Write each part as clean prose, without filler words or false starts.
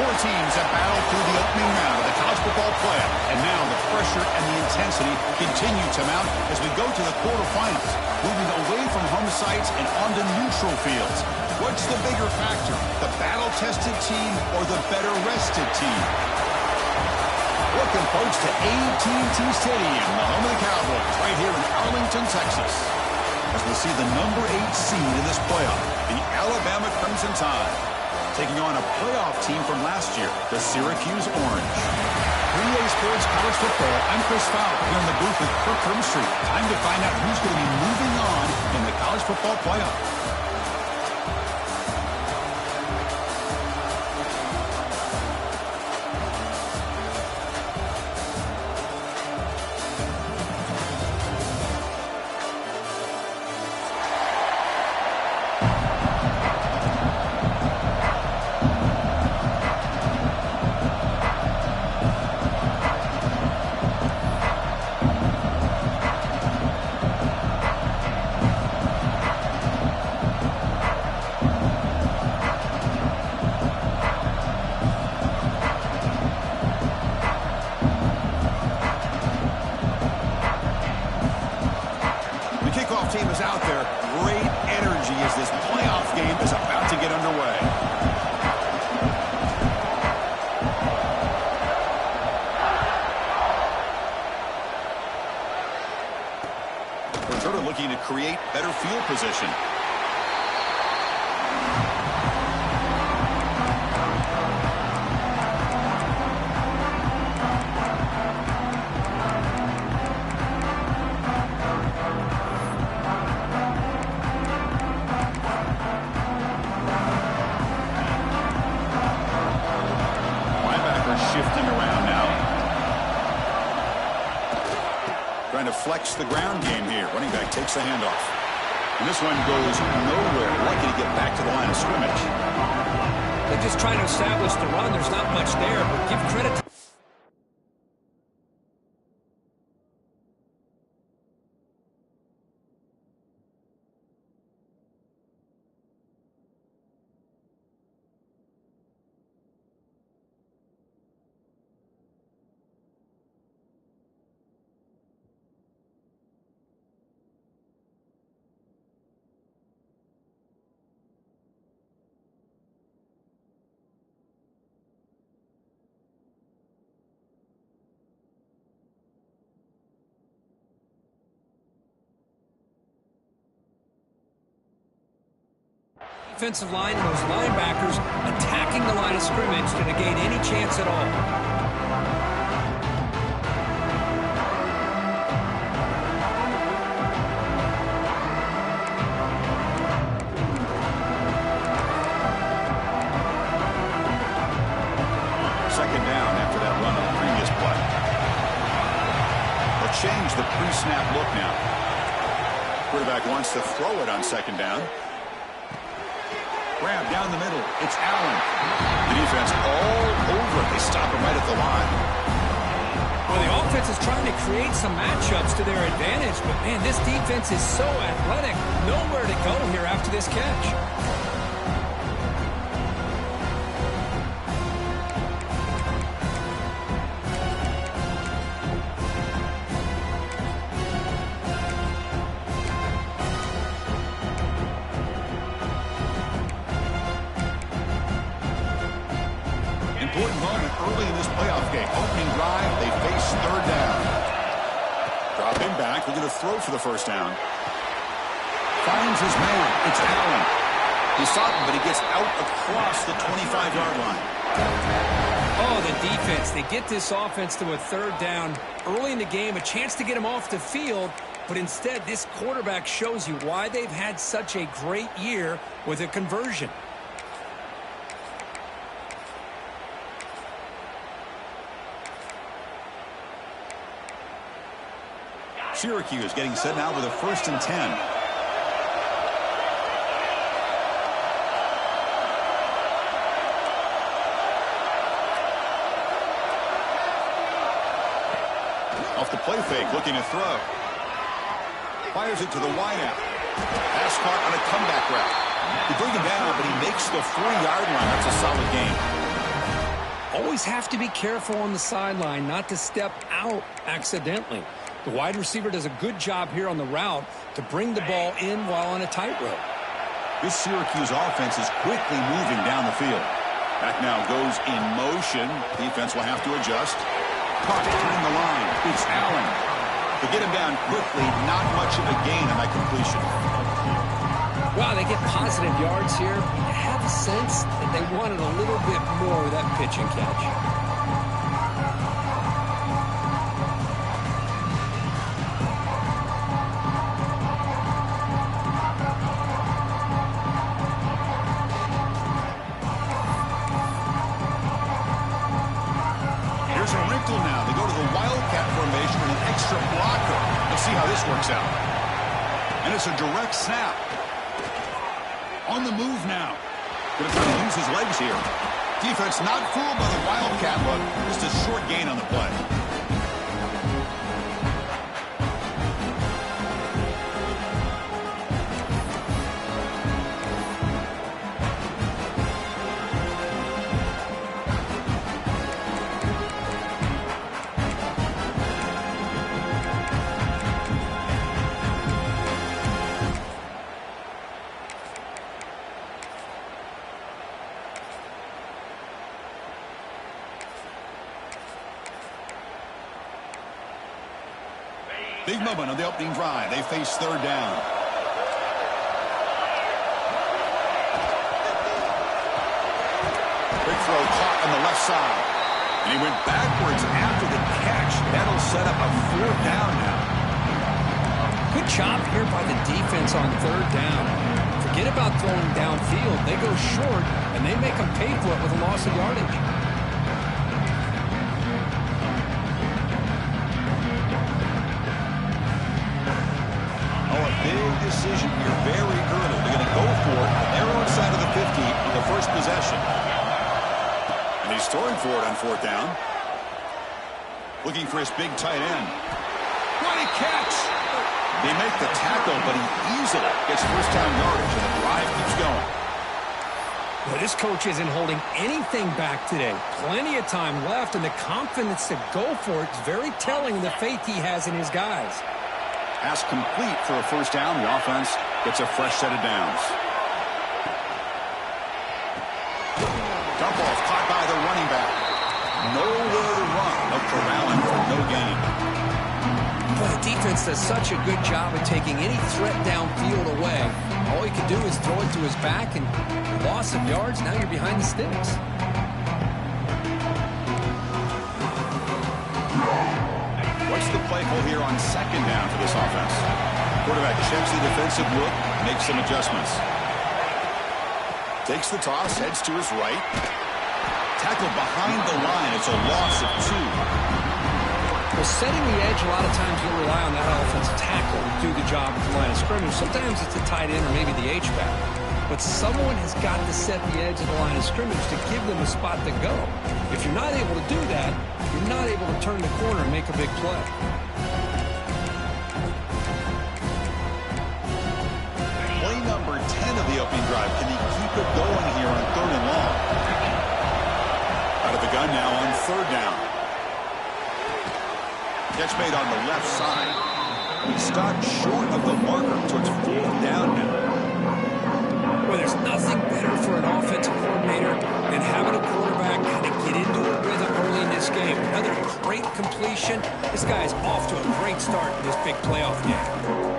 Four teams have battled through the opening round of the college football playoff, and now the pressure and the intensity continue to mount as we go to the quarterfinals, moving away from home sites and onto neutral fields. What's the bigger factor, the battle-tested team or the better-rested team? Welcome, folks, to AT&T Stadium, the home of the Cowboys, right here in Arlington, Texas, as we see the number 8 seed in this playoff, the Alabama Crimson Tide, taking on a playoff team from last year, the Syracuse Orange. 3A Sports College Football, I'm Chris Fowler, here in the booth with Kirk Hermstreet. Time to find out who's going to be moving on in the college football playoff. Team is out there. Great energy as this playoff game is about to get underway. We're sort of looking to create better field position. Shifting around now. Trying to flex the ground game here. Running back takes the handoff. And this one goes nowhere. Lucky to get back to the line of scrimmage. They're just trying to establish the run. There's not much there, but give credit to defensive line and those linebackers attacking the line of scrimmage to negate any chance at all. Second down after that run on the previous play. They'll change the pre-snap look now. Quarterback wants to throw it on second down. Grab down the middle. It's Allen. The defense all over. They stop him right at the line. Well, the offense is trying to create some matchups to their advantage, but, man, this defense is so athletic. Nowhere to go here after this catch. Important moment early in this playoff game. Opening drive, they face third down. Drop him back. We're going to throw for the first down. Finds his man. It's Allen. He saw him, but he gets out across the 25-yard line. Oh, the defense. They get this offense to a third down early in the game, a chance to get him off the field, but instead this quarterback shows you why they've had such a great year with a conversion. Syracuse getting set now with a 1st and 10. Off the play fake, looking to throw. Fires it to the wideout. Pass caught on a comeback route. They bring him down, but he makes the 4-yard line. That's a solid gain. always have to be careful on the sideline not to step out accidentally. The wide receiver does a good job here on the route to bring the ball in while on a tightrope. This Syracuse offense is quickly moving down the field. Back now goes in motion. Defense will have to adjust. Caught behind the line. It's Allen. To get him down quickly, not much of a gain on that completion. Wow, they get positive yards here. I have a sense that they wanted a little bit more with that pitch and catch. Here's a wrinkle now. They go to the Wildcat formation with an extra blocker. We'll see how this works out. And it's a direct snap. On the move now. Going to try to use his legs here. Defense not fooled by the Wildcat look. Just a short gain on the play. Big moment on the opening drive. They face third down. Quick throw caught on the left side. And he went backwards after the catch. That'll set up a fourth down now. Good job here by the defense on third down. Forget about throwing downfield. They go short, and they make them pay for it with a loss of yardage. Big decision here very early. They're going to go for it. They're inside of the 50 on the first possession. And he's throwing for it on fourth down. Looking for his big tight end. Great catch! They make the tackle, but he easily gets first down yardage, and the drive keeps going. Well, this coach isn't holding anything back today. Plenty of time left, and the confidence to go for it is very telling of the faith he has in his guys. Pass complete for a first down. The offense gets a fresh set of downs. Dump off caught by the running back. Nowhere to run. Look for Allen for no gain. But the defense does such a good job of taking any threat downfield away. All he can do is throw it to his back, and loss of yards, now you're behind the sticks. What's the play call here on second down for this offense? Quarterback checks the defensive look, makes some adjustments. Takes the toss, heads to his right. Tackled behind the line. It's a loss of 2. Well, setting the edge, a lot of times you'll rely on that offensive tackle to do the job at the line of scrimmage. Sometimes it's a tight end or maybe the H-back. But someone has got to set the edge of the line of scrimmage to give them a spot to go. If you're not able to do that, you're not able to turn the corner and make a big play. Play number 10 of the opening drive. Can he keep it going here on third and long? Out of the gun now on third down. Catch made on the left side. He stopped short of the marker towards fourth down now. Well, there's nothing better for an offensive coordinator than having a quarterback kind of get into a rhythm early in this game. Another great completion. This guy is off to a great start in this big playoff game.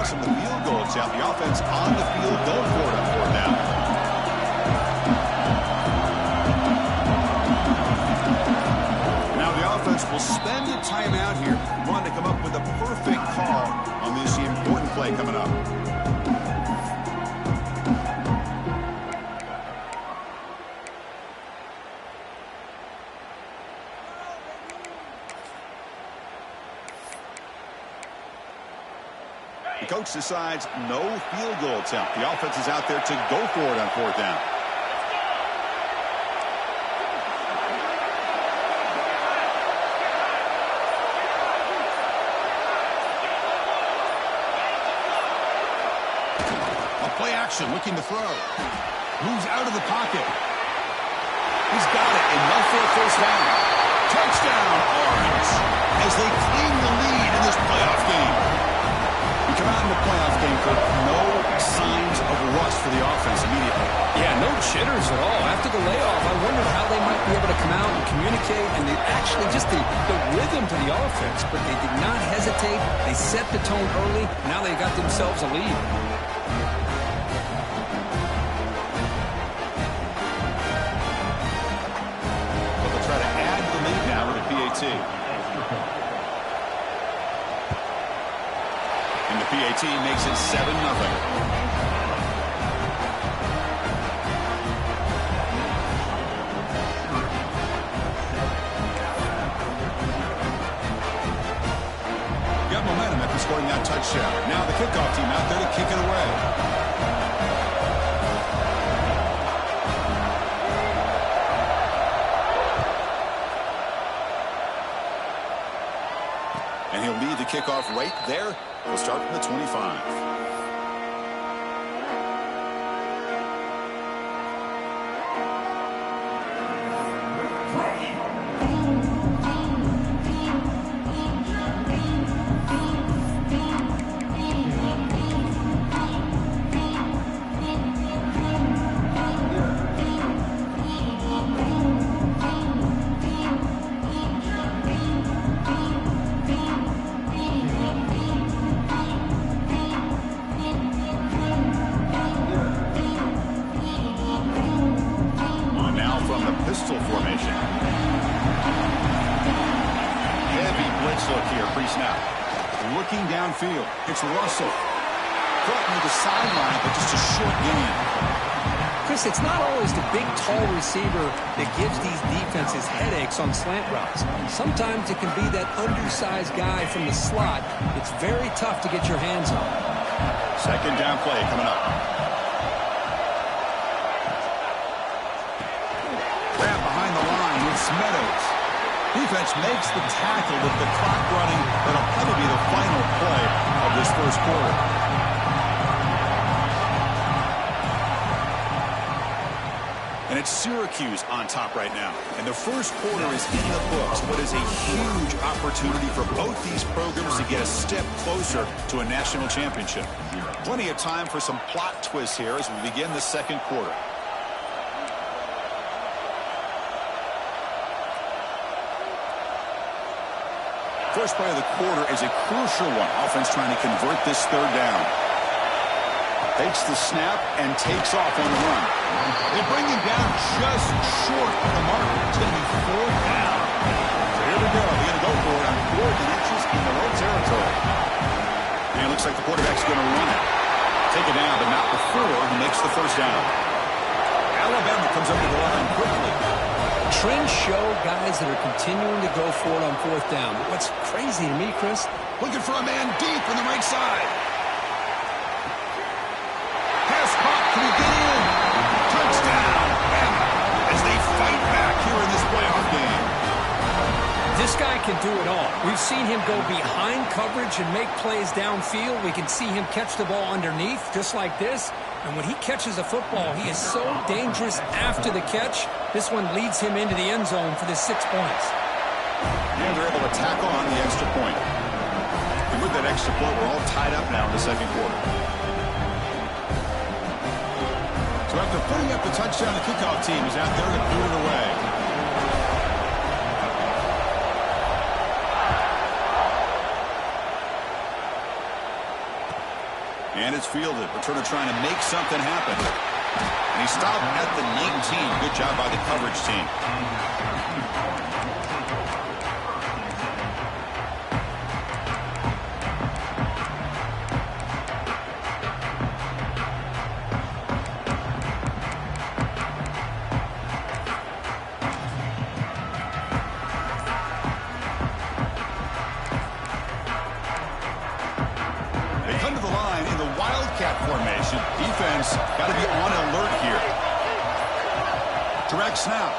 From the field goal attempt, the offense on the field going for it on fourth down. Now the offense will spend a timeout here, wanting to come up with a perfect call on this important play coming up. The coach decides no field goal attempt. The offense is out there to go for it on 4th down. Play action, looking to throw. Moves out of the pocket. He's got it, enough for a first down. Touchdown, Orange, as they claim the lead in this playoff game. We come out in the playoff game, Kirk, no signs of rust for the offense immediately. Yeah, no jitters at all. After the layoff, I wondered how they might be able to come out and communicate, and they actually just the rhythm to the offense, but they did not hesitate. They set the tone early. Now they got themselves a lead. And the PAT makes it 7-0. Got momentum after scoring that touchdown. Now the kickoff team out there to kick it away. And he'll lead the kickoff right there. We'll start from the 25. Formation. Heavy blitz look here, pre-snap. Looking downfield. It's Russell. Caught near the sideline, but just a short gain. Chris, it's not always the big, tall receiver that gives these defenses headaches on slant routes. Sometimes it can be that undersized guy from the slot. It's very tough to get your hands on. Second down play coming up. Meadows. Defense makes the tackle with the clock running. That'll probably be the final play of this first quarter. And it's Syracuse on top right now. And the first quarter is in the books, but is a huge opportunity for both these programs to get a step closer to a national championship. Plenty of time for some plot twists here as we begin the second quarter. First play of the quarter is a crucial one. Offense trying to convert this third down. Takes the snap and takes off on the run. They bring him down just short of the mark. It's going to be 4th down. So here we go. They're going to go for it on 4th inches in their own territory. And it looks like the quarterback's going to run it. Take it down, but not before he makes the first down. Alabama comes up to the line quickly. Trends show guys that are continuing to go for it on 4th down. But what's crazy to me, Chris, looking for a man deep on the right side. Pass caught. Can he get in? Touchdown. As they fight back here in this playoff game. This guy can do it all. We've seen him go behind coverage and make plays downfield. We can see him catch the ball underneath just like this. And when he catches a football, he is so dangerous after the catch. This one leads him into the end zone for the 6 points. And they're able to tack on the extra point. And with that extra point, we're all tied up now in the second quarter. So after putting up the touchdown, the kickoff team is out there to boot it away. And it's fielded. Returner trying to make something happen. And he stopped at the 19. Good job by the coverage team. They come to the line defense got to be on alert here. Direct snap.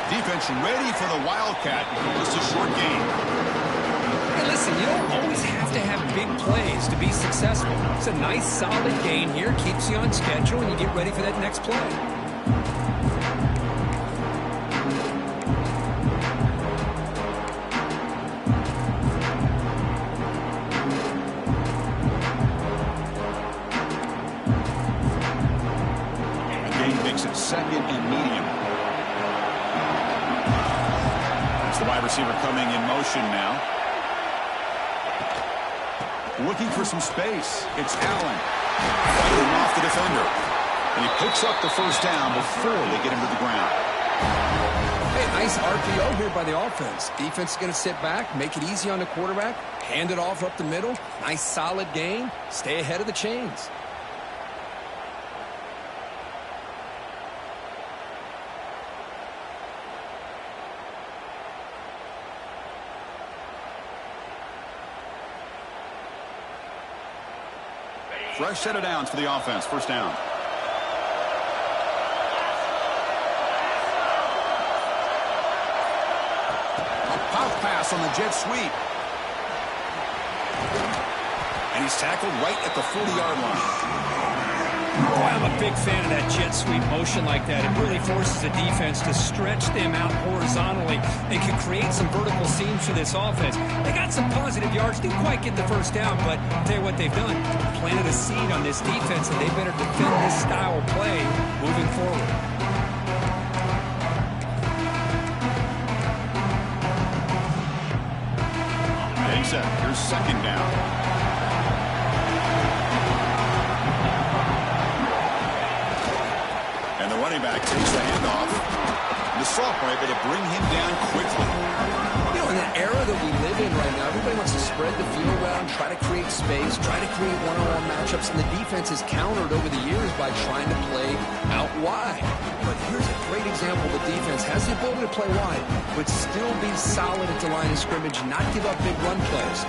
Defense ready for the Wildcat. Just a short game. Hey, listen, you don't always have to have big plays to be successful. It's a nice, solid gain here. Keeps you on schedule, and you get ready for that next play. Second and medium. It's the wide receiver coming in motion now. Looking for some space. It's Allen. Fighting off the defender. And he picks up the first down before they get him to the ground. Hey, nice RPO here by the offense. Defense is going to sit back, make it easy on the quarterback, hand it off up the middle. Nice, solid gain. Stay ahead of the chains. Fresh set of downs for the offense. First down. A pop pass on the jet sweep. And he's tackled right at the 40-yard line. Boy, I'm a big fan of that jet sweep motion like that. It really forces the defense to stretch them out horizontally. It can create some vertical seams for this offense. They got some positive yards. Didn't quite get the first down, but I'll tell you what they've done. Planted a seed on this defense, and they better defend this style of play moving forward. Getting set. Here's second down. And the running back takes the handoff. The sophomore able to bring him down quickly. You know, in the era that we live in right now, everybody wants to spread the field around, try to create space, try to create one-on-one matchups, and the defense has countered over the years by trying to play out wide. But here's a great example. The defense has the ability to play wide, but still be solid at the line of scrimmage, not give up big run plays.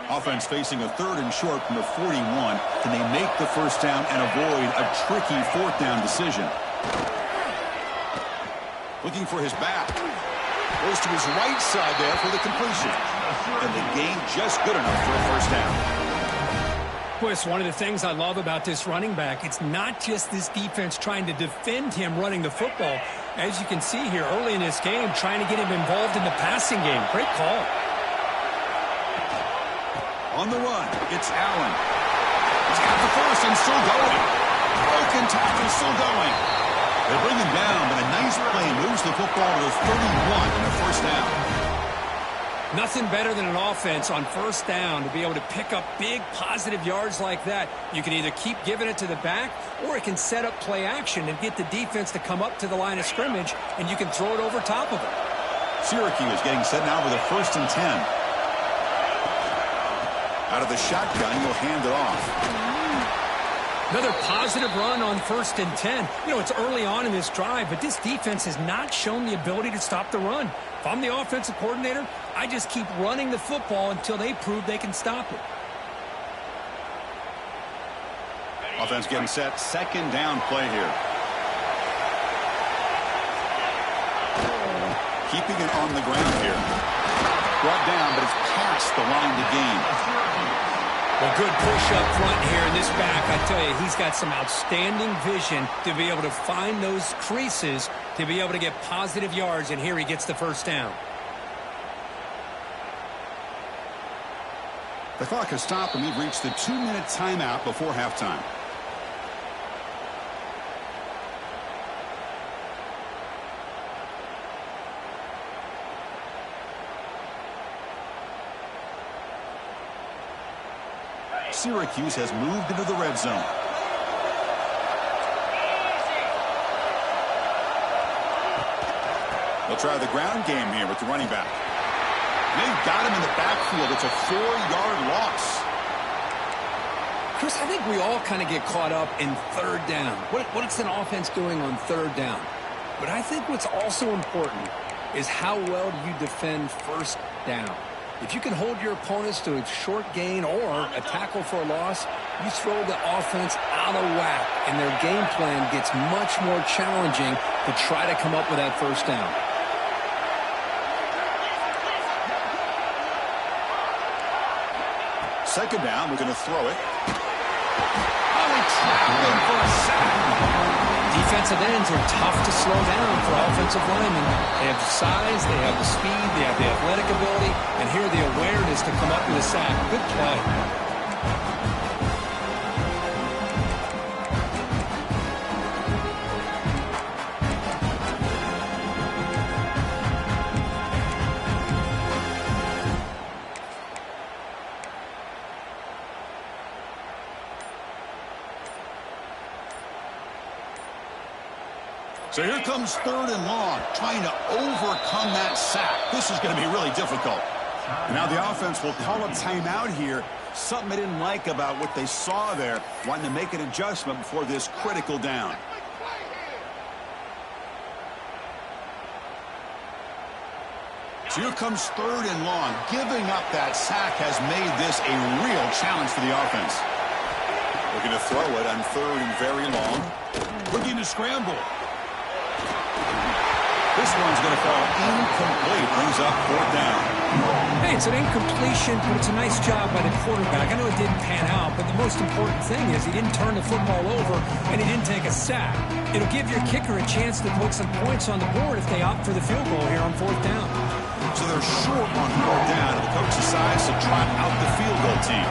Offense facing a third and short from the 41. Can they make the first down and avoid a tricky fourth down decision? Looking for his back. Goes to his right side there for the completion. And the gain just good enough for a first down. Boy, it's one of the things I love about this running back. It's not just this defense trying to defend him running the football. As you can see here early in this game, trying to get him involved in the passing game. Great call. On the run, it's Allen. He's got the first and still going. Broken tackle, still going. They bring him down, but a nice play moves the football to the 31 and a first down. Nothing better than an offense on first down to be able to pick up big positive yards like that. You can either keep giving it to the back, or it can set up play action and get the defense to come up to the line of scrimmage, and you can throw it over top of it. Syracuse getting set now with a 1st and 10. Out of the shotgun, he'll hand it off. Another positive run on 1st and 10. You know, it's early on in this drive, but this defense has not shown the ability to stop the run. If I'm the offensive coordinator, I just keep running the football until they prove they can stop it. Offense getting set. Second down play here. Keeping it on the ground here. Brought down, but it's past the line to gain. Well, good push up front here in this back. I tell you, he's got some outstanding vision to be able to find those creases to be able to get positive yards, and here he gets the first down. The clock has stopped, and we've reached the 2-minute timeout before halftime. Syracuse has moved into the red zone. They'll try the ground game here with the running back. They've got him in the backfield. It's a 4-yard loss. Chris, I think we all kind of get caught up in third down. What's an offense doing on third down? But I think what's also important is how well do you defend first down. If you can hold your opponents to a short gain or a tackle for a loss, you throw the offense out of whack, and their game plan gets much more challenging to try to come up with that first down. Second down, we're going to throw it. Oh, he trapped him for a sack. Defensive ends are tough to slow down for offensive linemen. They have the size, they have the speed, they have the athletic ability, and here the awareness to come up with a sack. Good play. So here comes third and long, trying to overcome that sack. This is going to be really difficult. And now the offense will call a timeout here. Something they didn't like about what they saw there, wanting to make an adjustment before this critical down. So here comes third and long. Giving up that sack has made this a real challenge for the offense. Looking to throw it on third and very long. Looking to scramble. This one's going to fall incomplete. Brings up fourth down. Hey, it's an incompletion, but it's a nice job by the quarterback. I know it didn't pan out, but the most important thing is he didn't turn the football over and he didn't take a sack. It'll give your kicker a chance to put some points on the board if they opt for the field goal here on fourth down. So they're short on fourth down, and the coach decides to trot out the field goal team.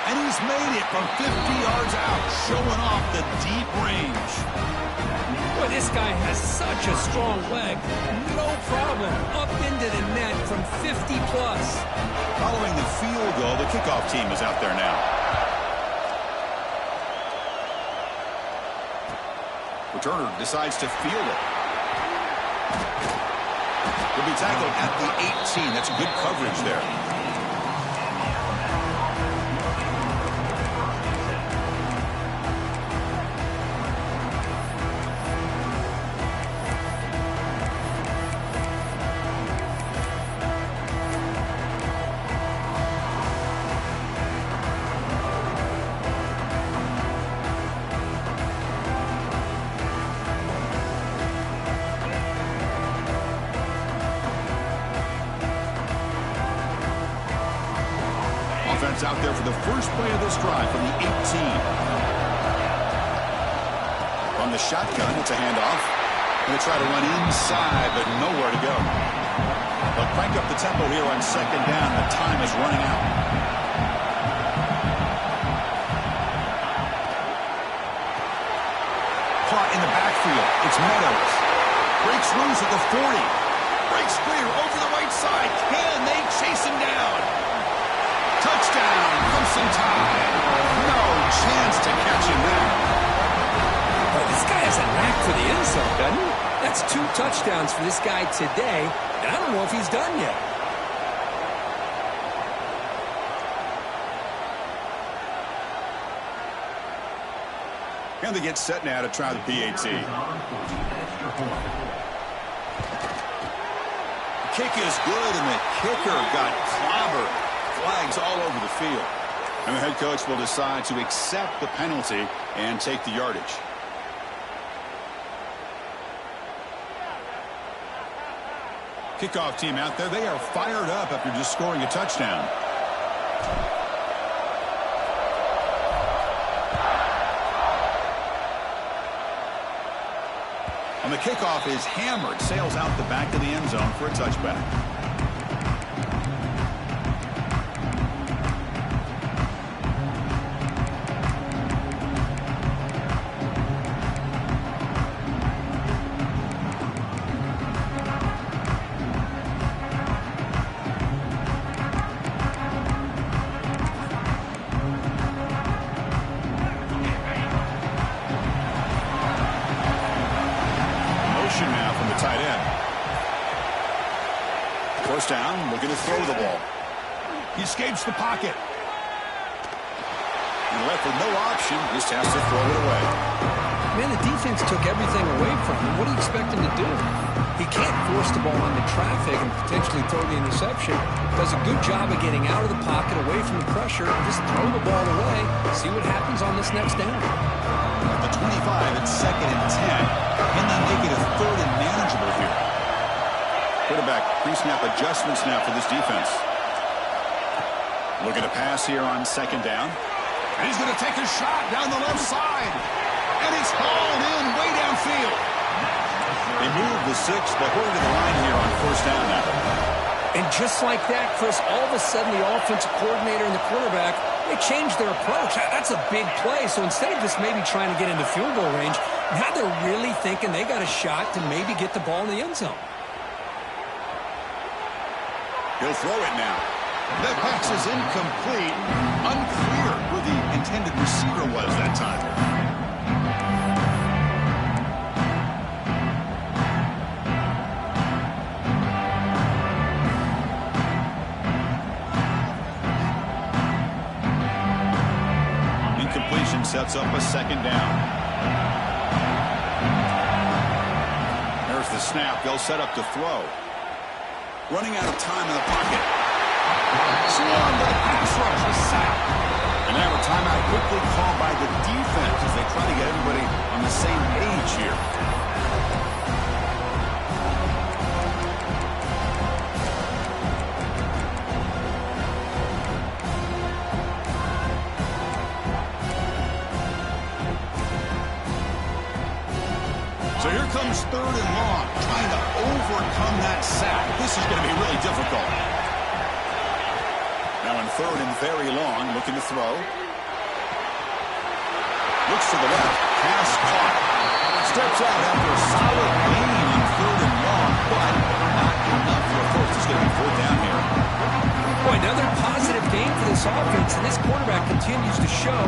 And he's made it from 50 yards out, showing off the deep range. Boy, this guy has such a strong leg. No problem. Up into the net from 50 plus. Following the field goal, the kickoff team is out there now. Returner decides to field it. Will be tackled at the 18. That's good coverage there. Offense out there for the first play of this drive from the 18. From the shotgun, it's a handoff. Going to try to run inside, but nowhere to go. They'll crank up the tempo here on second down. The time is running out. Caught in the backfield. It's Meadows. Breaks loose at the 40. Breaks clear over the right side. Can they chase him down? Touchdown, Crimson Tide. No chance to catch him there. Boy, this guy has a knack for the end zone, doesn't he? That's 2 touchdowns for this guy today, and I don't know if he's done yet. And they get set now to try the PAT. The kick is good, and the kicker got clobbered. Flags all over the field. And the head coach will decide to accept the penalty and take the yardage. Kickoff team out there, they are fired up after just scoring a touchdown. And the kickoff is hammered, sails out the back of the end zone for a touchback. First down, looking to throw the ball. He escapes the pocket. He left with no option, just has to throw it away. Man, the defense took everything away from him. What do you expect him to do? He can't force the ball into traffic and potentially throw the interception. Does a good job of getting out of the pocket, away from the pressure, and just throw the ball away. See what happens on this next down. At the 25, it's 2nd and 10. Can they make it a 3rd and manageable here? Quarterback pre-snap adjustment snap for this defense. Looking to pass here on 2nd down. And he's going to take a shot down the left side. And he's hauled in way downfield. They move the 6, but hurry to the line here on 1st down now. And just like that, Chris, all of a sudden the offensive coordinator and the quarterback, they changed their approach. That's a big play. So instead of just maybe trying to get into field goal range, now they're really thinking they got a shot to maybe get the ball in the end zone. He'll throw it now. That pass is incomplete. Unclear who the intended receiver was that time. Incompletion sets up a 2nd down. There's the snap. They'll set up to throw. Running out of time in the pocket. Swarmed by the pass rush. A sack. And now a timeout quickly called by the defense as they try to get everybody on the same page here. So here comes 3rd and long, trying to overcome that sack. This is going to be really difficult. Now in 3rd and very long, looking to throw. Looks to the left, pass caught. Steps out after a solid gain on 3rd and long, but not enough for a first. It's going to be 4th down here. Boy, another positive game for this offense, and this quarterback continues to show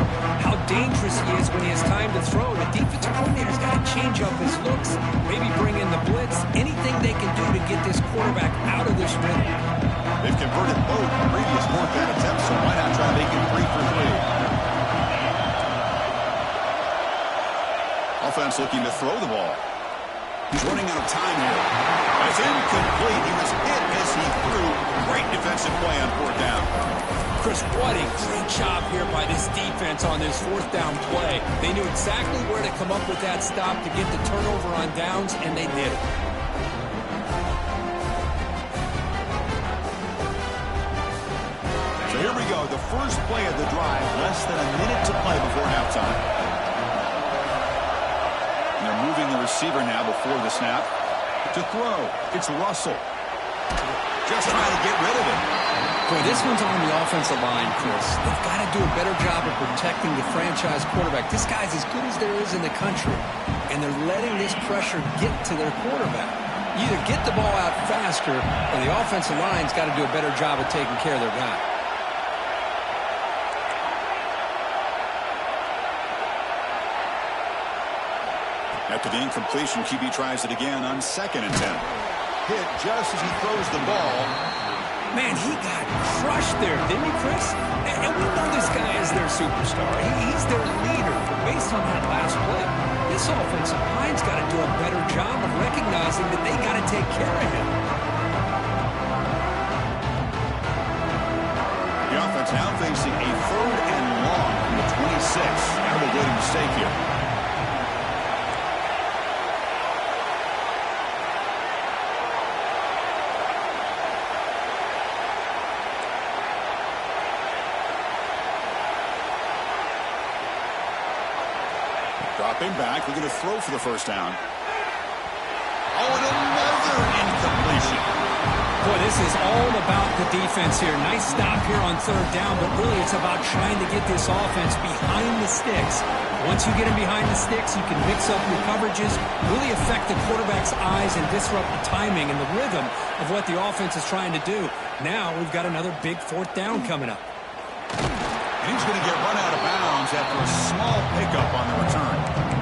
how dangerous he is when he has time to throw. The defensive coordinator's got to change up his looks, maybe bring in the blitz, anything they can do to get this quarterback out of this rhythm. They've converted both previous 4th down attempts, so why not try to make it 3 for 3? Offense looking to throw the ball. He's running out of time here. It's incomplete. He was hit as he threw. Great defensive play on 4th down. Chris, what a great job here by this defense on this 4th down play. They knew exactly where to come up with that stop to get the turnover on downs, and they did it. So here we go. The first play of the drive. Less than a minute to play before halftime. And they're moving the receiver now before the snap. To throw. It's Russell. Just trying to get rid of it. Boy, this one's on the offensive line, Chris. They've got to do a better job of protecting the franchise quarterback. This guy's as good as there is in the country, and they're letting this pressure get to their quarterback. You either get the ball out faster, or the offensive line's got to do a better job of taking care of their guy. After the incompletion, QB tries it again on 2nd and 10. Hit just as he throws the ball. Man, he got crushed there, didn't he, Chris? And we know this guy is their superstar. He's their leader. But based on that last play, this offensive line's got to do a better job of recognizing that they got to take care of him. The offense now facing a 3rd and long from the 26. Kind of a good mistake here. Dropping back, looking to throw for the 1st down. Oh, and another incompletion. Boy, this is all about the defense here. Nice stop here on 3rd down, but really it's about trying to get this offense behind the sticks. Once you get them behind the sticks, you can mix up your coverages, really affect the quarterback's eyes and disrupt the timing and the rhythm of what the offense is trying to do. Now we've got another big 4th down coming up. And he's going to get run out of bounds after a small pickup on the return.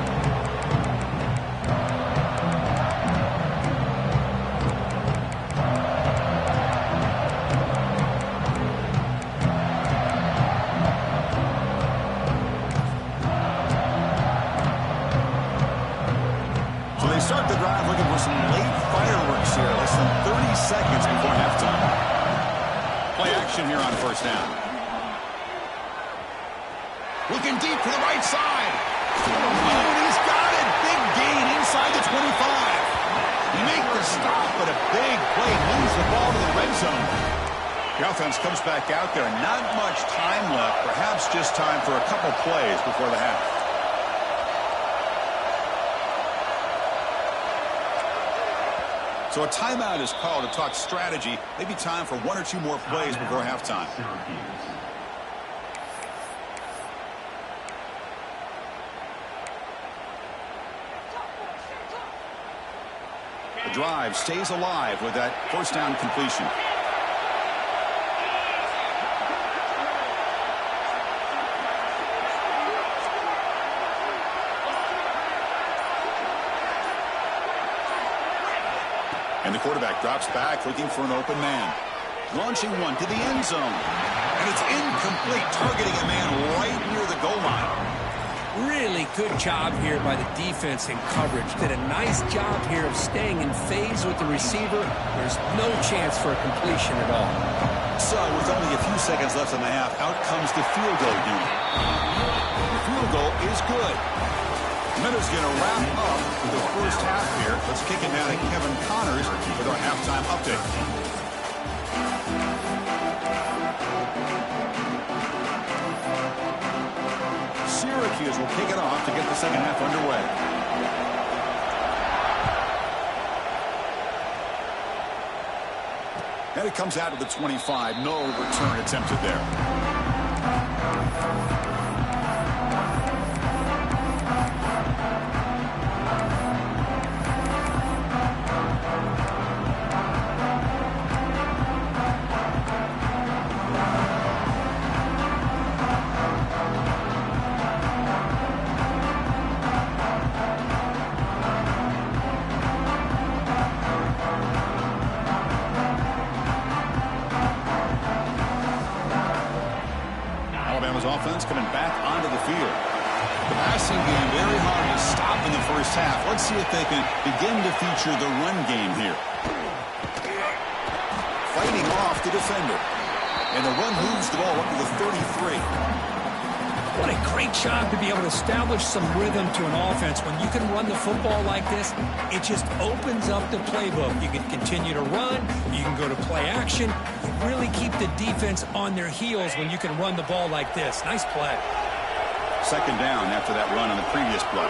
completion here on first down. Looking deep to the right side. Oh, and he's got it. Big gain inside the 25. You make the stop, but a big play moves the ball to the red zone. The offense comes back out there. Not much time left. Perhaps just time for a couple plays before the half. So a timeout is called to talk strategy. Maybe time for one or two more plays before halftime. The drive stays alive with that first down completion. And the quarterback drops back looking for an open man. Launching one to the end zone. And it's incomplete, targeting a man right near the goal line. Really good job here by the defense in coverage. Did a nice job here of staying in phase with the receiver. There's no chance for a completion at all. So with only a few seconds left in the half, out comes the field goal unit. The field goal is good. Minutes going to wrap up the first half here. Let's kick it down to Kevin Connors with our halftime update. Syracuse will kick it off to get the second half underway. And it comes out to the 25. No return attempted there. Offense coming back onto the field. The passing game very hard to stop in the first half. Let's see if they can begin to feature the run game here. Fighting off the defender. And the run moves the ball up to the 33. What a great job to be able to establish some rhythm to an offense. When you can run the football like this, it just opens up the playbook. You can continue to run. You can go to play action. You really keep the defense on their heels when you can run the ball like this. Nice play. Second down after that run on the previous play.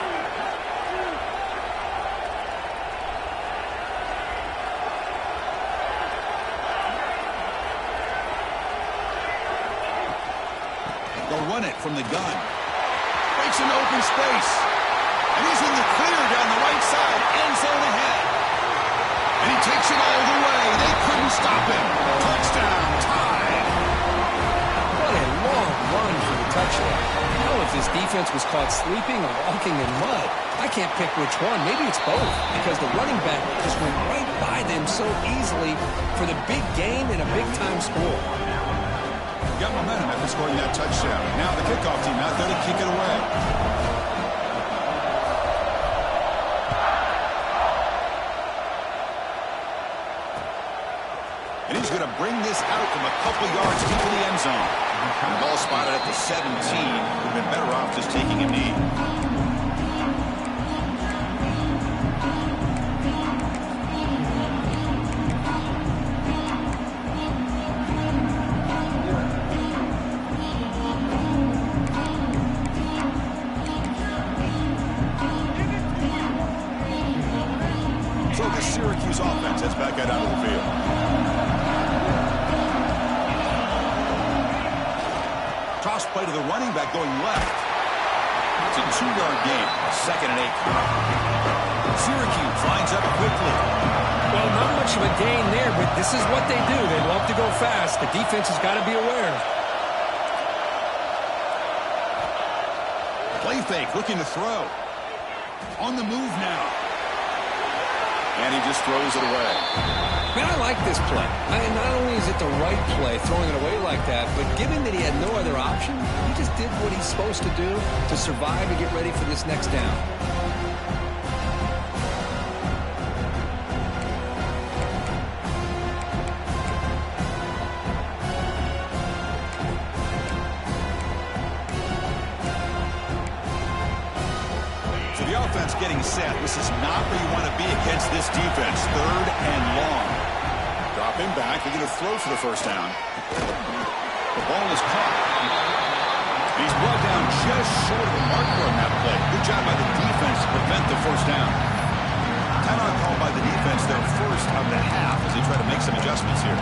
They'll run it from the gun. Breaks into open space. And he's in the clear down the right side. End zone ahead. And he takes it all the way. They couldn't stop him. Touchdown, tied. What a long run for the touchdown. I don't know if this defense was caught sleeping or walking in mud. I can't pick which one. Maybe it's both, because the running back just went right by them so easily for the big gain and a big-time score. Got momentum after scoring that touchdown. Now the kickoff team out there to kick it away. And he's going to bring this out from a couple yards deep in the end zone. And the ball spotted at the 17. Would have been better off just taking a knee. So the Syracuse offense heads back out onto the field. Toss play to the running back going left. It's a 2-yard gain. 2nd and 8. Syracuse lines up quickly. Well, not much of a gain there, but this is what they do. They love to go fast. The defense has got to be aware. Play fake, looking to throw. On the move now. And he just throws it away. Man, I like this play. Not only is it the right play, throwing it away like that, but given that he had no other option, he just did what he's supposed to do to survive and get ready for this next down. offense getting set. This is not where you want to be against this defense. 3rd and long. Dropping back. They're going to throw for the first down. The ball is caught. He's brought down just short of the marker on that play. Good job by the defense to prevent the first down. Timeout called by the defense, their first of the half, as they try to make some adjustments here.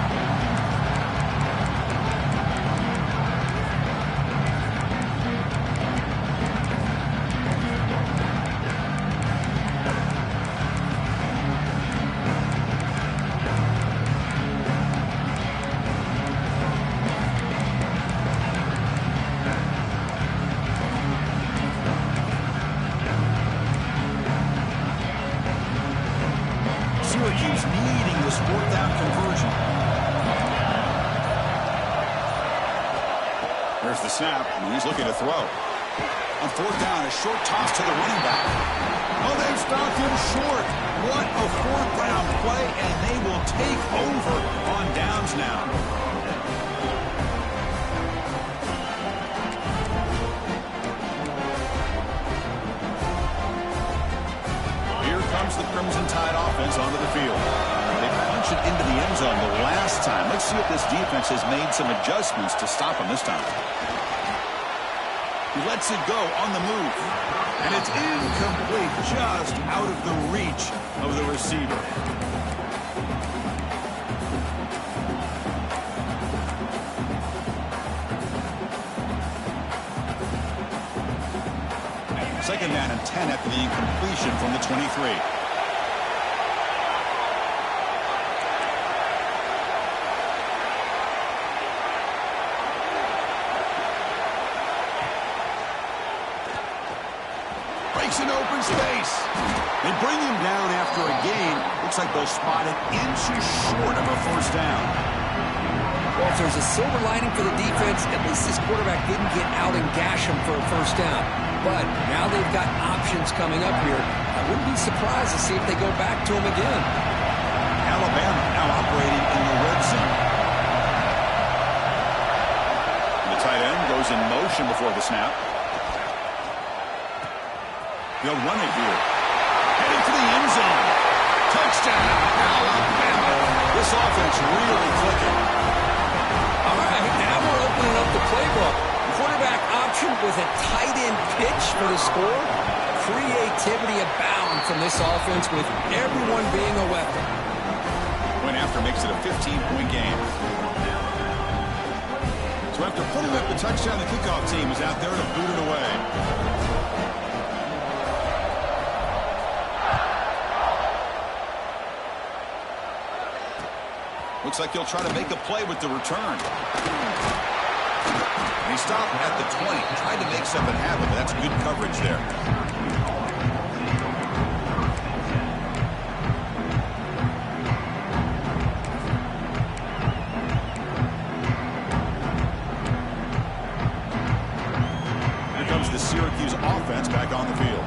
Syracuse needing this 4th down conversion. There's the snap, and he's looking to throw. On 4th down, a short toss to the running back. Oh, they've stopped him short. What a 4th down play, and they will take over on downs now. The Crimson Tide offense onto the field. They punched it into the end zone the last time. Let's see if this defense has made some adjustments to stop him this time. He lets it go on the move. And it's incomplete, just out of the reach of the receiver. Second down and 10 after the incompletion from the 23. Breaks an open space. They bring him down after a gain. Looks like they'll spot it inches short of a first down. Well, if there's a silver lining for the defense, at least this quarterback didn't get out and gash him for a first down. But now they've got options coming up here. I wouldn't be surprised to see if they go back to him again. Alabama now operating in the red zone. The tight end goes in motion before the snap. They'll run it here. Heading for the end zone. Touchdown, Alabama. This offense really clicking. All right, now we're opening up the playbook. Quarterback option with a tight end pitch for the score. Creativity abound from this offense with everyone being a weapon. Went after makes it a 15-point game. So after putting up the touchdown, the kickoff team is out there to boot it away. Looks like he'll try to make a play with the return. He stopped at the 20. Tried to make something happen, but that's good coverage there. Here comes the Syracuse offense back on the field.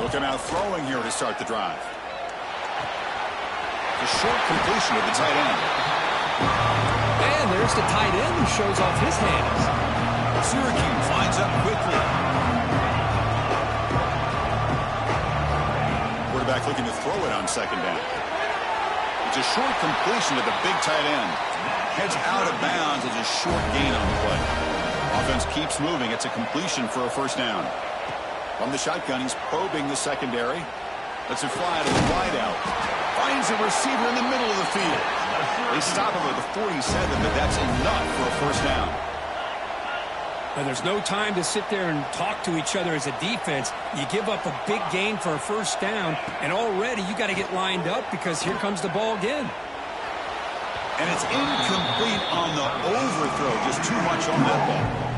Looking out throwing here to start the drive. A short completion of the tight end. And there's the tight end who shows off his hands. Syracuse lines up quickly. Quarterback looking to throw it on second down. It's a short completion to the big tight end. Heads out of bounds as a short gain on the play. Offense keeps moving. It's a completion for a first down. From the shotgun, he's probing the secondary. Lets it fly to the wide out. Finds a receiver in the middle of the field. They stop him at the 47, but that's enough for a first down. And there's no time to sit there and talk to each other as a defense. You give up a big gain for a first down, and already you got to get lined up because here comes the ball again. And it's incomplete on the overthrow. Just too much on that ball.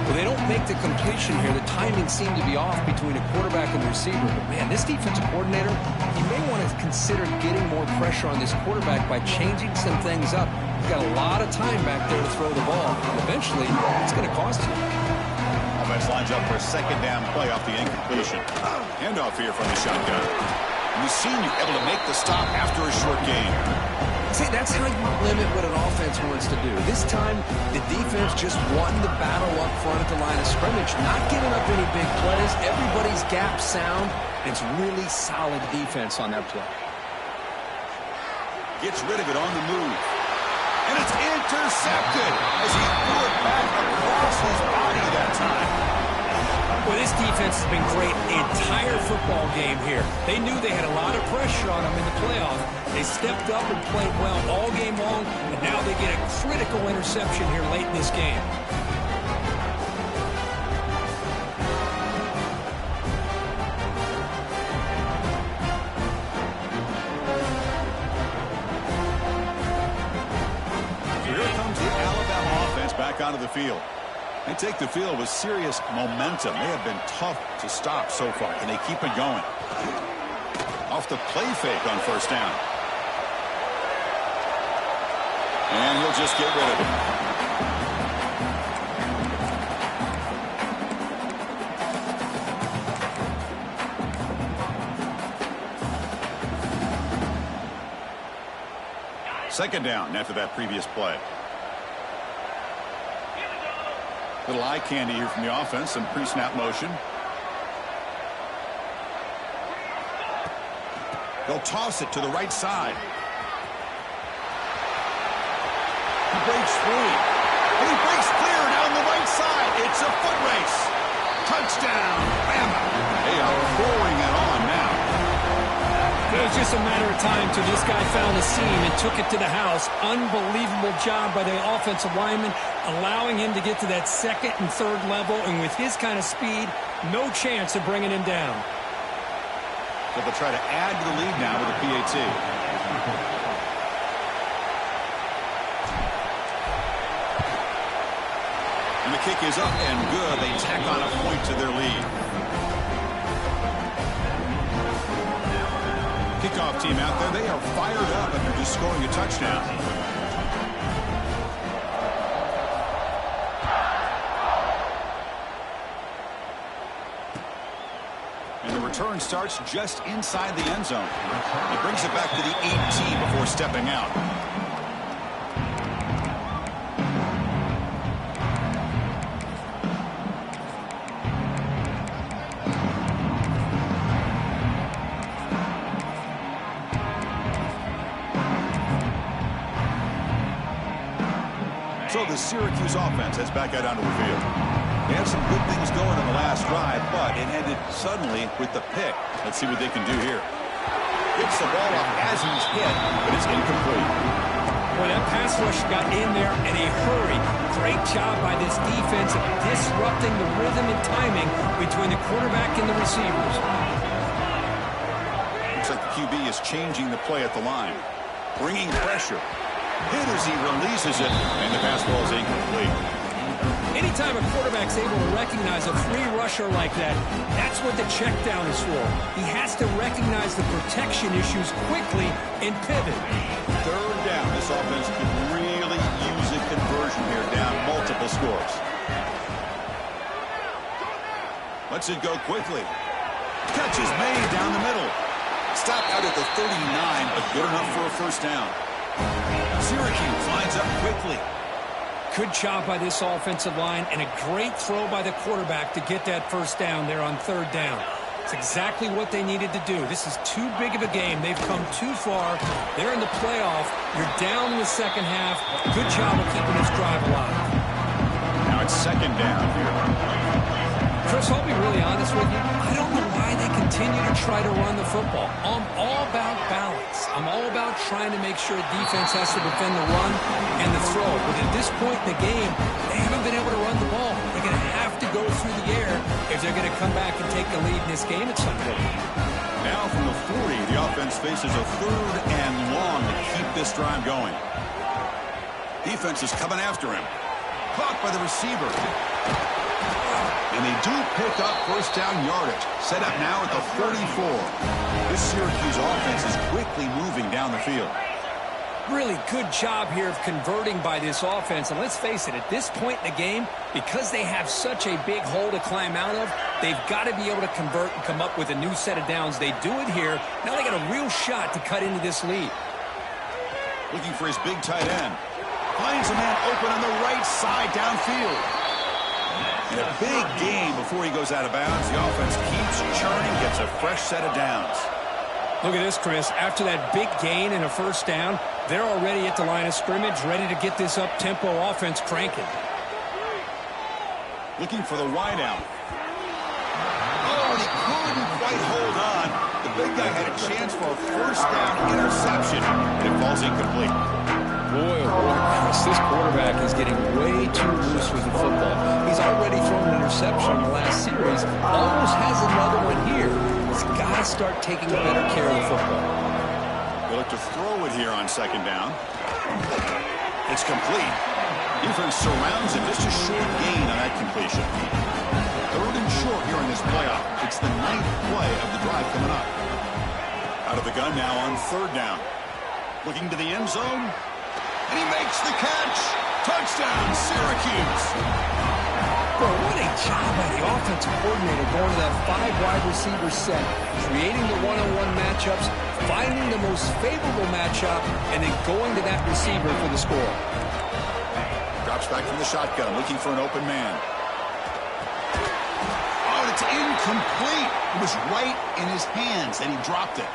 Well, they don't make the completion here. The timing seemed to be off between a quarterback and the receiver. But, man, this defensive coordinator, he may want to consider getting more pressure on this quarterback by changing some things up. He's got a lot of time back there to throw the ball. And eventually, it's going to cost you. Offense lines up for a second down play off the incompletion. Handoff here from the shotgun. And the senior able to make the stop after a short gain. See, that's how you limit what an offense wants to do. This time, the defense just won the battle up front at the line of scrimmage, not giving up any big plays. Everybody's gap sound. It's really solid defense on that play. Gets rid of it on the move. And it's intercepted as he threw it back across his body that time. Well, this defense has been great the entire football game here. They knew they had a lot of pressure on them in the playoffs. They stepped up and played well all game long, and now they get a critical interception here late in this game. So here comes the Alabama offense back onto the field. They take the field with serious momentum. They have been tough to stop so far. Can they keep it going? Off the play fake on first down. And he'll just get rid of it. Second down after that previous play. Little eye candy here from the offense, some pre-snap motion. They'll toss it to the right side. He breaks free. And he breaks clear down the right side. It's a foot race. Touchdown, Bama. They are pouring it on now. It was just a matter of time till this guy found a seam and took it to the house. Unbelievable job by the offensive lineman, allowing him to get to that second and third level, and with his kind of speed, no chance of bringing him down. So they'll try to add to the lead now with a PAT. And the kick is up and good. They tack on a point to their lead. Kickoff team out there, they are fired up after just scoring a touchdown. And the return starts just inside the end zone. He brings it back to the 18 before stepping out. So the Syracuse offense heads back out onto the field. They had some good things going in the last drive, but it ended suddenly with the pick. Let's see what they can do here. Gets the ball up as he's hit, but it's incomplete. Well, that pass rush got in there in a hurry. Great job by this defense of disrupting the rhythm and timing between the quarterback and the receivers. Looks like the QB is changing the play at the line. Bringing pressure. Hit as he releases it, and the pass ball is incomplete. Anytime a quarterback's able to recognize a free rusher like that, that's what the check down is for. He has to recognize the protection issues quickly and pivot. Third down. This offense could really use a conversion here, down multiple scores. Lets it go quickly. Catch is made down the middle. Stopped out at the 39, but good enough for a first down. Syracuse lines up quickly. Good job by this offensive line and a great throw by the quarterback to get that first down there on third down. It's exactly what they needed to do. This is too big of a game. They've come too far. They're in the playoff. You're down in the second half. Good job of keeping this drive alive. Now it's second down here. Chris, I'll be really honest with you. I don't know why they continue to try to run the football. I'm all about balance. I'm all about trying to make sure defense has to defend the run and the throw. But at this point in the game, they haven't been able to run the ball. They're going to have to go through the air if they're going to come back and take the lead in this game at some point. Now from the 40, the offense faces a third and long to keep this drive going. Defense is coming after him. Caught by the receiver. And they do pick up first down yardage. Set up now at the 34. This Syracuse offense is quickly moving down the field. Really good job here of converting by this offense. And let's face it, at this point in the game, because they have such a big hole to climb out of, they've got to be able to convert and come up with a new set of downs. They do it here. Now they got a real shot to cut into this lead. Looking for his big tight end. Finds a man open on the right side downfield. And a big gain before he goes out of bounds. The offense keeps churning, gets a fresh set of downs. Look at this, Chris. After that big gain and a first down, they're already at the line of scrimmage, ready to get this up-tempo offense cranking. Looking for the wideout. Oh, and he couldn't quite hold on. The big guy had a chance for a first down interception, and it falls incomplete. Boy, oh boy, Chris, this quarterback is getting way too loose with the football. He's already thrown an interception in the last series, almost has another one here. He's got to start taking better care of the football. They look to throw it here on second down. It's complete. Defense surrounds it, just a short gain on that completion. Third and short here in this playoff. It's the 9th play of the drive coming up. Out of the gun now on third down. Looking to the end zone. And he makes the catch. Touchdown, Syracuse. Bro, what a job by the offensive coordinator going to that 5-wide receiver set, creating the one-on-one matchups, finding the most favorable matchup, and then going to that receiver for the score. Drops back from the shotgun, looking for an open man. Oh, it's incomplete. It was right in his hands, and he dropped it.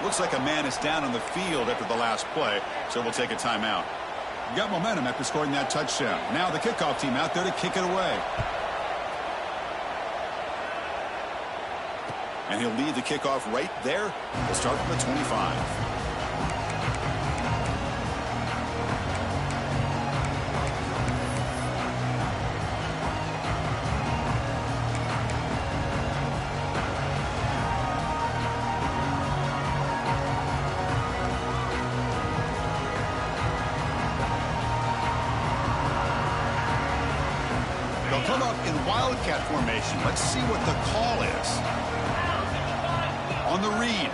Looks like a man is down on the field after the last play, so we'll take a timeout. We got momentum after scoring that touchdown. Now the kickoff team out there to kick it away. And he'll lead the kickoff right there. We'll start from the 25. They'll come up in wildcat formation. Let's see what the call is. On the read.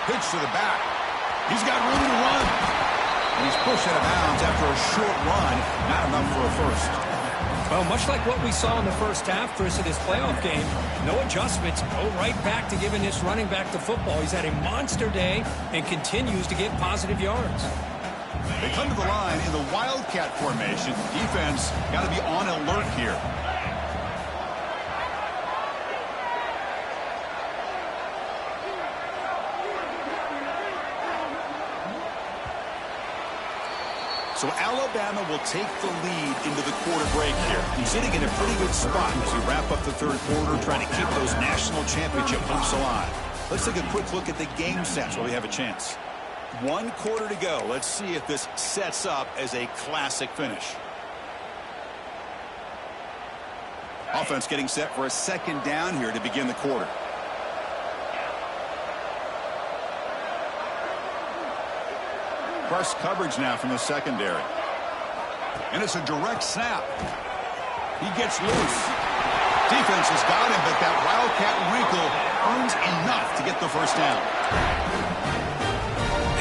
Pitch to the back. He's got room to run. And he's pushed out of bounds after a short run. Not enough for a first. Well, much like what we saw in the first half, Chris, of this playoff game, no adjustments. Go right back to giving this running back the football. He's had a monster day and continues to get positive yards. They come to the line in the wildcat formation. Defense got to be on alert here. So Alabama will take the lead into the quarter break here. He's sitting in a pretty good spot as we wrap up the third quarter, trying to keep those national championship hopes alive. Let's take a quick look at the game stats while we have a chance. 1 quarter to go. Let's see if this sets up as a classic finish. Offense getting set for a second down here to begin the quarter. Press coverage now from the secondary. And it's a direct snap. He gets loose. Defense has got him, but that wildcat wrinkle earns enough to get the first down.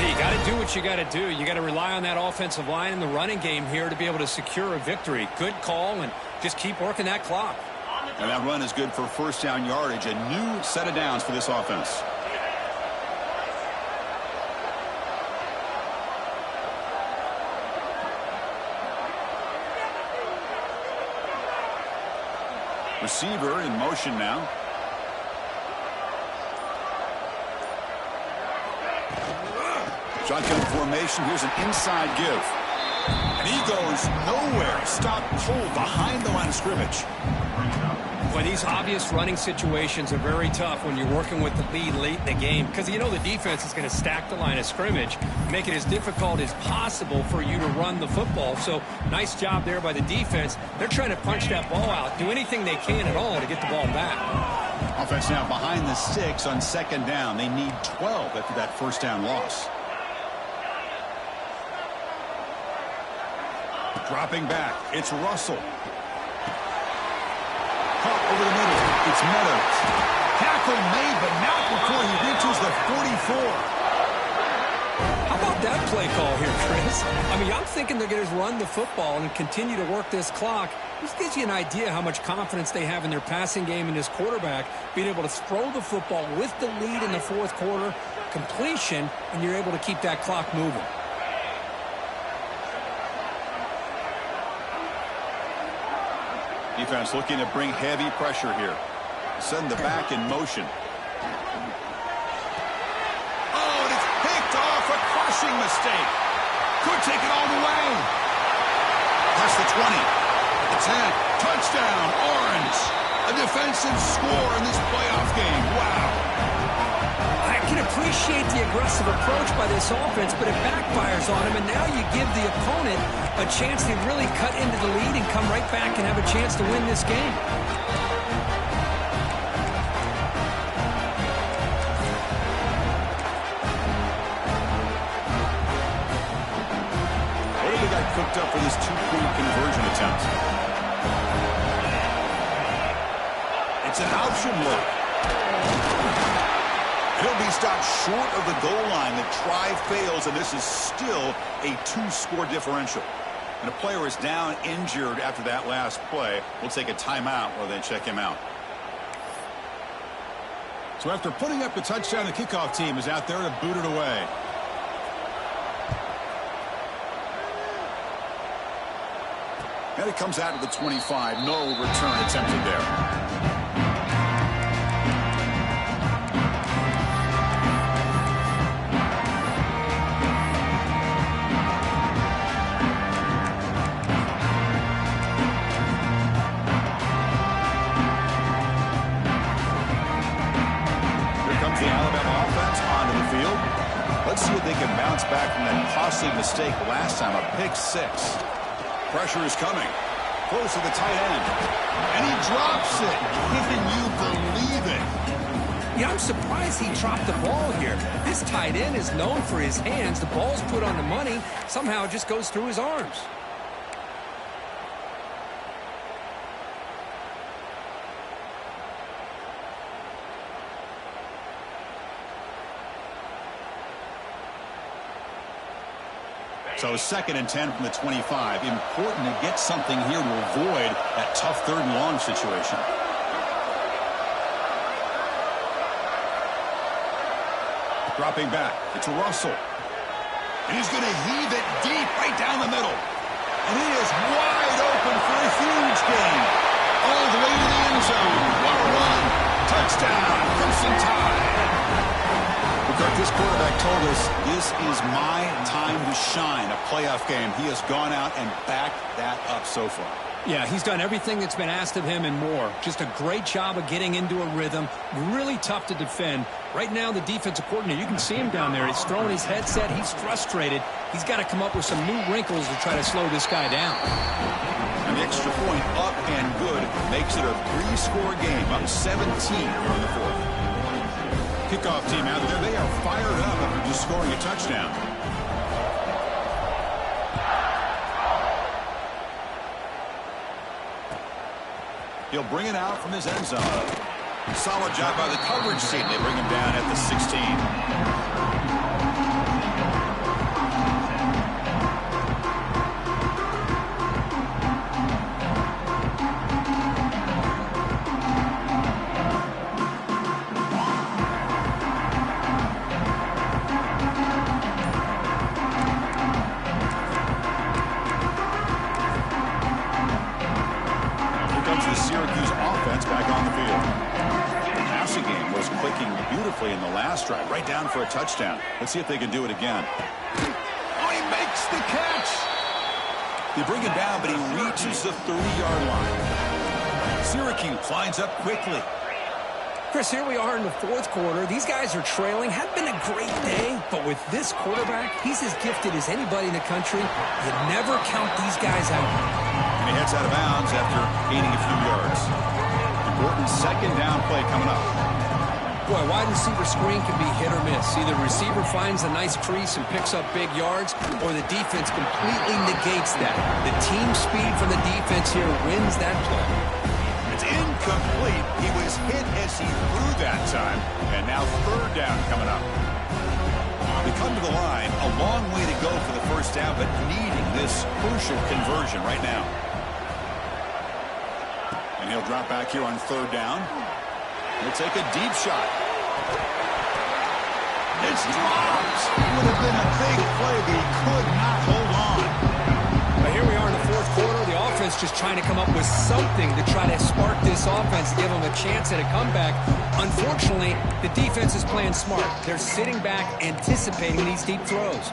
You got to do what you got to do. You got to rely on that offensive line in the running game here to be able to secure a victory. Good call, and just keep working that clock. And that run is good for first down yardage. A new set of downs for this offense. Receiver in motion now. Shotgun formation. Here's an inside give. And he goes nowhere. Stopped cold behind the line of scrimmage. Well, these obvious running situations are very tough when you're working with the lead late in the game, because you know the defense is going to stack the line of scrimmage, make it as difficult as possible for you to run the football. So nice job there by the defense. They're trying to punch that ball out, do anything they can at all to get the ball back. Offense now behind the 6 on second down. They need 12 after that first down loss. Dropping back, it's Russell. Caught over the middle, it's Meadows. Tackle made, but not before he reaches the 44. How about that play call here, Chris? I mean, I'm thinking they're going to run the football and continue to work this clock. This gives you an idea how much confidence they have in their passing game and this quarterback being able to throw the football with the lead in the fourth quarter. completion, and you're able to keep that clock moving. Defense looking to bring heavy pressure here. Send the back in motion. Oh, and it's picked off. A crushing mistake. Could take it all the way. That's the 20. The 10. Touchdown, Orange. A defensive score in this playoff game. Wow. I can appreciate the aggressive approach by this offense, but it backfires on him, and now you give the opponent a chance to really cut into the lead and come right back and have a chance to win this game. What have they got cooked up for this two-point conversion attempt? It's an option look. He'll be stopped short of the goal line. The try fails, and this is still a two-score differential. And a player is down injured after that last play. We'll take a timeout while they check him out. So after putting up the touchdown, the kickoff team is out there to boot it away. And it comes out to the 25. No return attempted there. Let's see if they can bounce back from that costly mistake last time, a pick six. Pressure is coming. Close to the tight end. And he drops it. Can you believe it? Yeah, I'm surprised he dropped the ball here. This tight end is known for his hands. The ball's put on the money. Somehow it just goes through his arms. So 2nd and 10 from the 25. Important to get something here to avoid that tough 3rd and long situation. Dropping back. It's Russell. And he's going to heave it deep right down the middle. And he is wide open for a huge gain. All the way to the end zone. What a run. Touchdown. Crimson Tide. This quarterback told us this is my time to shine, a playoff game. He has gone out and backed that up so far. Yeah, he's done everything that's been asked of him and more. Just a great job of getting into a rhythm. Really tough to defend. Right now, the defensive coordinator, you can see him down there. He's throwing his headset. He's frustrated. He's got to come up with some new wrinkles to try to slow this guy down. And the extra point up and good makes it a 3-score game. Up 17 here in the 4th. Kickoff team out there. They are fired up after just scoring a touchdown. He'll bring it out from his end zone. Solid job by the coverage team. They bring him down at the 16. Syracuse offense back on the field. The passing game was clicking beautifully in the last drive, right down for a touchdown. Let's see if they can do it again. Oh, he makes the catch. They bring him down, but he reaches the 30-yard line. Syracuse lines up quickly. Chris, here we are in the 4th quarter. These guys are trailing. Had been a great day, but with this quarterback, he's as gifted as anybody in the country. You never count these guys out. And he heads out of bounds after gaining a few yards. Important 2nd down play coming up. Boy, wide receiver screen can be hit or miss. Either receiver finds a nice crease and picks up big yards, or the defense completely negates that. The team speed from the defense here wins that play. It's incomplete. He was hit as he threw that time. And now 3rd down coming up. They come to the line. A long way to go for the 1st down, but needing this crucial conversion right now. And he'll drop back here on 3rd down. He'll take a deep shot. It's dropped. It would have been a big play, but he could not hold on. But here we are in the fourth quarter. The offense just trying to come up with something to try to spark this offense, give them a chance at a comeback. Unfortunately, the defense is playing smart. They're sitting back, anticipating these deep throws.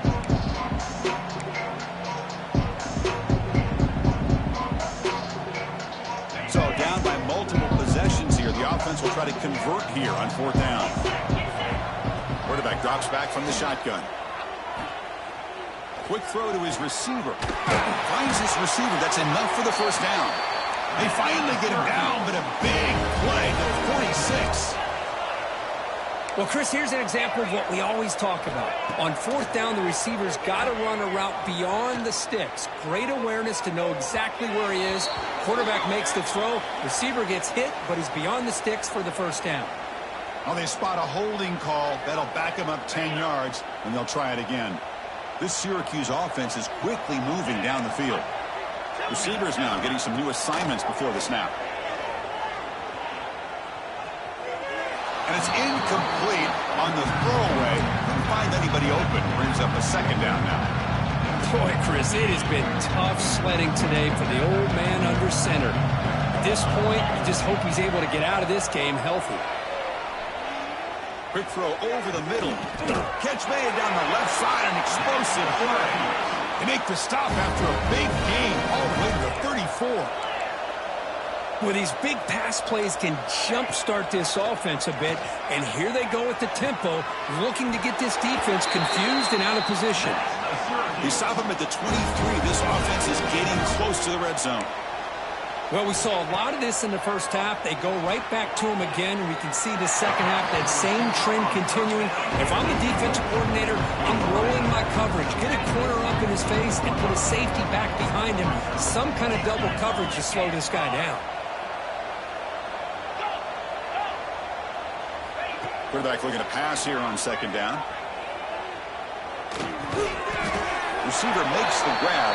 So down by multiple possessions here. The offense will try to convert here on fourth down. Quarterback drops back from the shotgun. Quick throw to his receiver. Finds his receiver. That's enough for the first down. They finally get him down, but a big play to the 46. Well, Chris, here's an example of what we always talk about. On fourth down, the receiver's got to run a route beyond the sticks. Great awareness to know exactly where he is. Quarterback makes the throw. Receiver gets hit, but he's beyond the sticks for the first down. Well, they spot a holding call. That'll back him up 10 yards, and they'll try it again. This Syracuse offense is quickly moving down the field. Receivers now getting some new assignments before the snap. And it's incomplete on the throwaway. Couldn't find anybody open. Brings up a second down now. Boy, Chris, it has been tough sledding today for the old man under center. At this point, you just hope he's able to get out of this game healthy. Quick throw over the middle. Catch made down the left side. An explosive play. They make the stop after a big gain all the way to the 34. Well, these big pass plays can jumpstart this offense a bit, and here they go at the tempo, looking to get this defense confused and out of position. They stop him at the 23. This offense is getting close to the red zone. Well, we saw a lot of this in the first half. They go right back to him again, and we can see the second half, that same trend continuing. If I'm the defensive coordinator, I'm rolling my coverage. Get a corner up in his face and put a safety back behind him. Some kind of double coverage to slow this guy down. Quarterback looking to pass here on second down. Receiver makes the grab.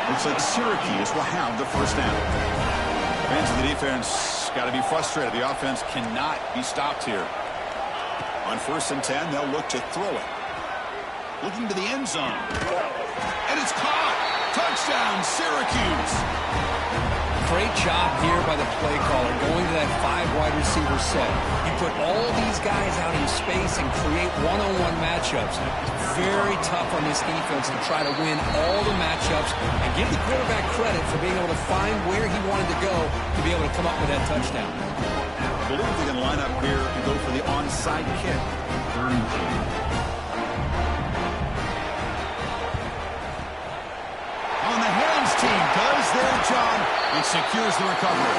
Looks like Syracuse will have the first down. Fans of the defense got to be frustrated. The offense cannot be stopped here. On 1st and 10, they'll look to throw it. Looking to the end zone. And it's caught. Touchdown, Syracuse. Great job here by the play caller, going to that 5 wide receiver set. You put all these guys out in space and create one-on-one matchups. Very tough on this defense to try to win all the matchups, and give the quarterback credit for being able to find where he wanted to go to be able to come up with that touchdown. I believe they're going to line up here and go for the onside kick. On the hands team does their job and secures the recovery.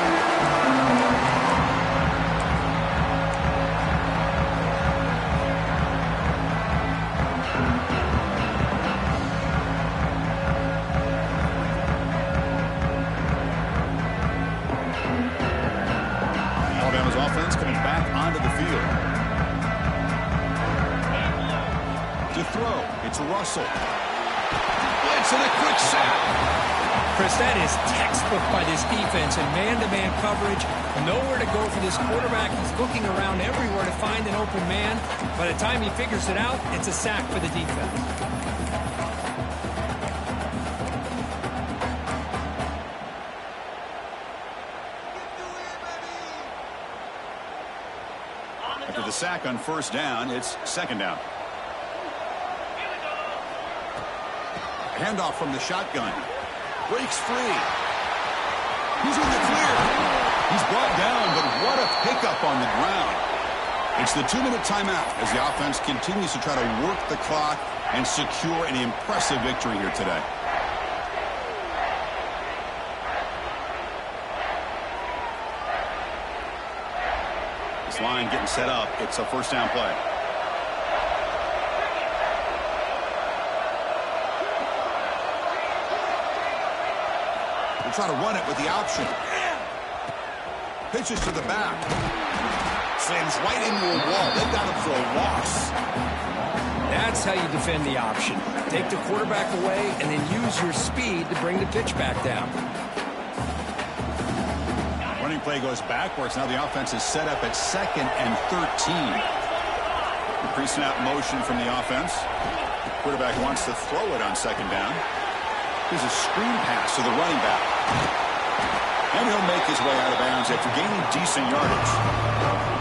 Alabama's offense coming back onto the field. To throw, it's Russell. Blitz and a quick sack. Chris, that is textbook by this defense and man-to-man coverage. Nowhere to go for this quarterback. He's looking around everywhere to find an open man. By the time he figures it out, it's a sack for the defense. After the sack on 1st down, it's 2nd down. Handoff from the shotgun. Breaks free. He's in the clear. He's brought down, but what a pickup on the ground. It's the 2-minute timeout as the offense continues to try to work the clock and secure an impressive victory here today. This line getting set up. It's a 1st down play. Try to run it with the option. Pitches to the back. Slams right into a wall. They got him for a loss. That's how you defend the option. Take the quarterback away and then use your speed to bring the pitch back down. Running play goes backwards. Now the offense is set up at 2nd and 13. Pre-snap motion from the offense. The quarterback wants to throw it on second down. Here's a screen pass to the running back. And he'll make his way out of bounds after gaining decent yardage.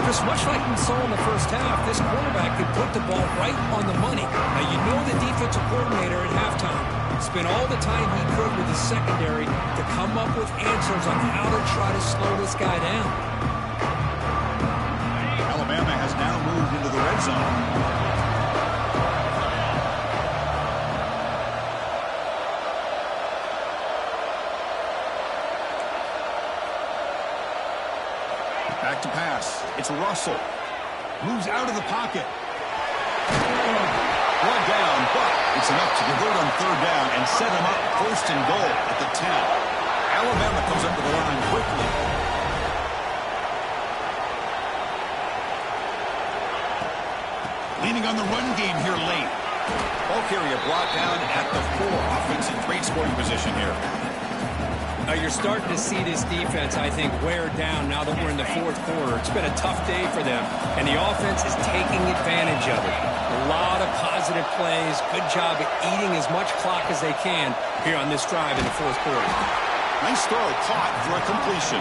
Just much like we saw in the first half, this quarterback could put the ball right on the money. Now, you know the defensive coordinator at halftime spent all the time he could with his secondary to come up with answers on how to try to slow this guy down. Alabama has now moved into the red zone. Back to pass. It's Russell. Moves out of the pocket. One down, but it's enough to convert on third down and set him up first and goal at the 10. Alabama comes up to the line quickly. Leaning on the run game here late. Ball carrier brought down at the 4. Offense in great scoring position here. You're starting to see this defense, I think, wear down now that we're in the fourth quarter. It's been a tough day for them, and the offense is taking advantage of it. A lot of positive plays. Good job at eating as much clock as they can here on this drive in the fourth quarter. Nice throw caught for a completion.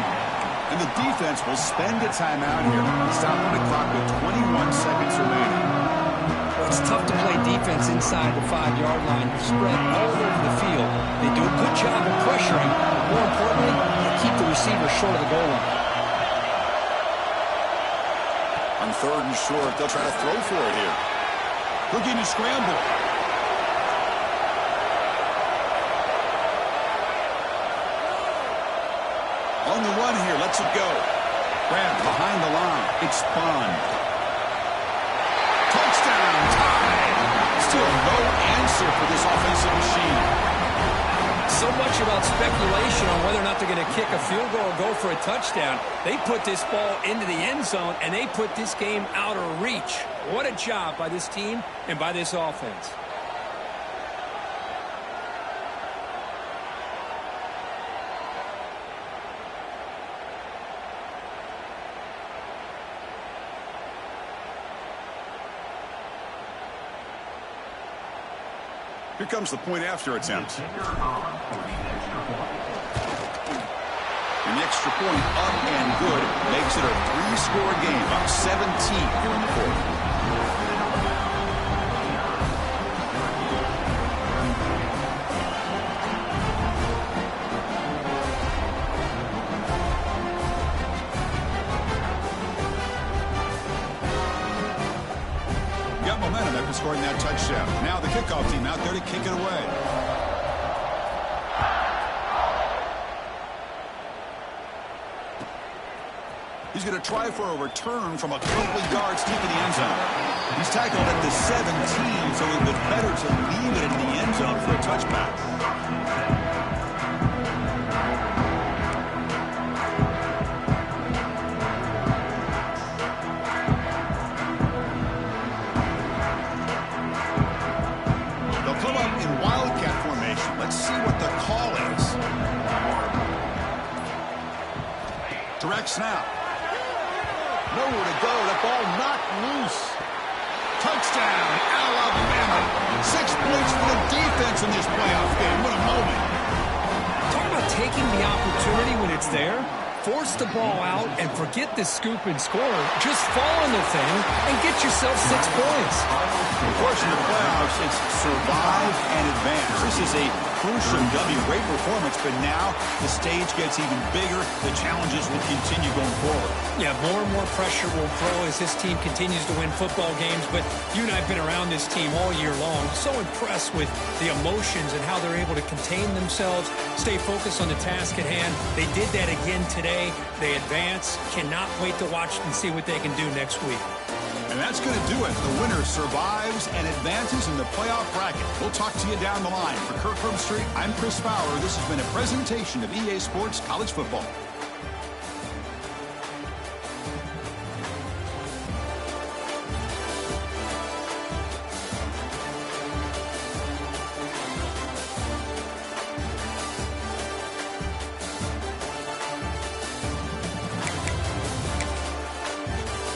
And the defense will spend a timeout here. Stopping the clock with 21 seconds remaining. It's tough to play defense inside the 5-yard line. You're spread all over the field. They do a good job of pressuring. More importantly, they keep the receiver short of the goal line. On third and short, they'll try to throw for it here. Looking to scramble. On the run here, lets it go. Grabbed behind the line. It's spun. Touchdown, tie. Still no answer for this offensive machine. So much about speculation on whether or not they're going to kick a field goal or go for a touchdown. They put this ball into the end zone, and they put this game out of reach. What a job by this team and by this offense. Here comes the point after attempt. And the extra point up and good makes it a 3-score game, up 17 here in the fourth. Got momentum after scoring that touchdown. Now the kickoff team out there to kick it away. He's going to try for a return from a couple of yards deep in the end zone. He's tackled at the 17, so it was better to leave it in the end zone for a touchback. They'll come up in wildcat formation. Let's see what the call is. Direct snap. Nowhere to go. That ball knocked loose. Touchdown, Alabama. 6 points for the defense in this playoff game. What a moment. Talk about taking the opportunity when it's there. Force the ball out and forget the scoop and score. Just fall on the thing and get yourself 6 points. Of course, in the playoffs, it's survive and advance. This is a crucial W. Great performance, but now the stage gets even bigger. The challenges will continue going forward. Yeah, more and more pressure will grow as this team continues to win football games, but you and I have been around this team all year long. So impressed with the emotions and how they're able to contain themselves, stay focused on the task at hand. They did that again today. They advance. Cannot wait to watch and see what they can do next week. And that's going to do it. The winner survives and advances in the playoff bracket. We'll talk to you down the line. For Kirk Herbstreit, I'm Chris Fowler. This has been a presentation of EA Sports College Football.